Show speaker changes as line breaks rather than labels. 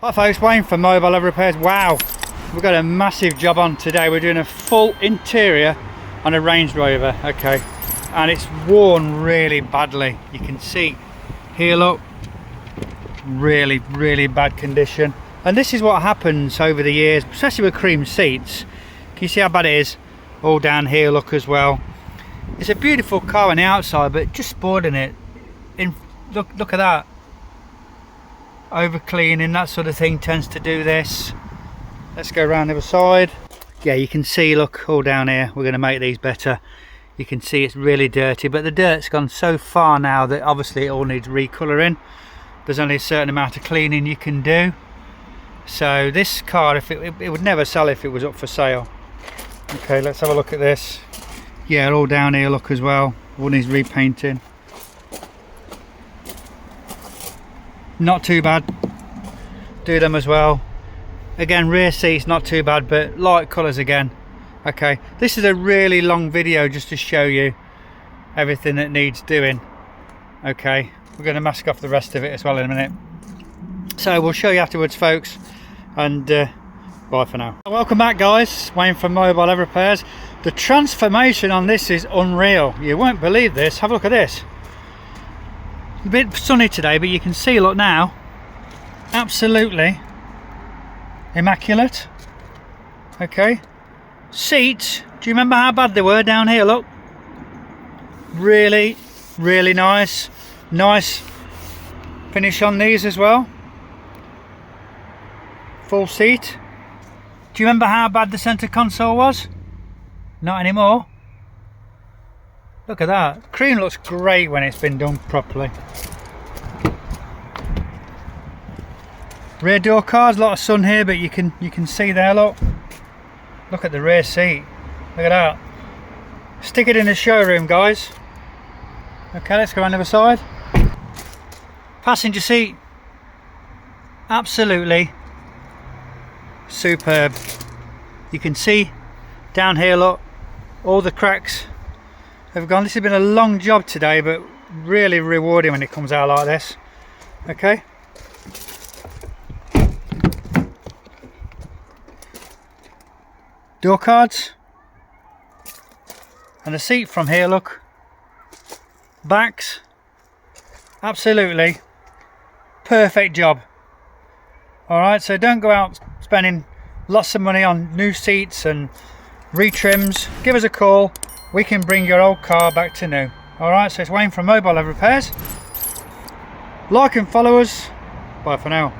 Hi folks, Wayne from Mobile Leather Repairs. Wow, we've got a massive job on today. We're doing a full interior on a Range Rover, okay, and it's worn really badly. You can see here, look, really bad condition. And this is what happens over the years, especially with cream seats. Can you see how bad it is? All down here, look, as well. It's a beautiful car on the outside, but just spoiling it. Look at that. Over cleaning, that sort of thing tends to do this. Let's go around the other side. Yeah, you can see, look, all down here. We're going to make these better. You can see it's really dirty, but the dirt's gone so far now that obviously it all needs recolouring. There's only a certain amount of cleaning you can do. So this car, if it would never sell if it was up for sale. Okay, let's have a look at this. Yeah, all down here, look, as well. All needs repainting. Not too bad. Do them as well. Again, rear seats not too bad, but light colours again. Okay, this is a really long video just to show you everything that needs doing. Okay, we're going to mask off the rest of it as well in a minute, so we'll show you afterwards, folks, and bye for now. Welcome back, guys. Wayne from Mobile Leather Repairs. The transformation on this is unreal. You won't believe this. Have a look at this. A bit sunny today, but you can see, look now, absolutely immaculate. Okay, seats, do you remember how bad they were down here? Look, really nice finish on these as well. Full seat. Do you remember how bad the center console was? Not anymore. Look at that. Cream looks great when it's been done properly. Rear door cards, a lot of sun here, but you can see there, look. Look at the rear seat. Look at that. Stick it in the showroom, guys. Okay, let's go on the other side. Passenger seat. Absolutely superb. You can see down here, look, all the cracks have gone. This has been a long job today, but really rewarding when it comes out like this. Okay, door cards and the seat from here, look, backs, absolutely perfect job. All right, so don't go out spending lots of money on new seats and retrims. Give us a call. We can bring your old car back to new. All right, so it's Wayne from Mobile Leather Repairs. Like and follow us. Bye for now.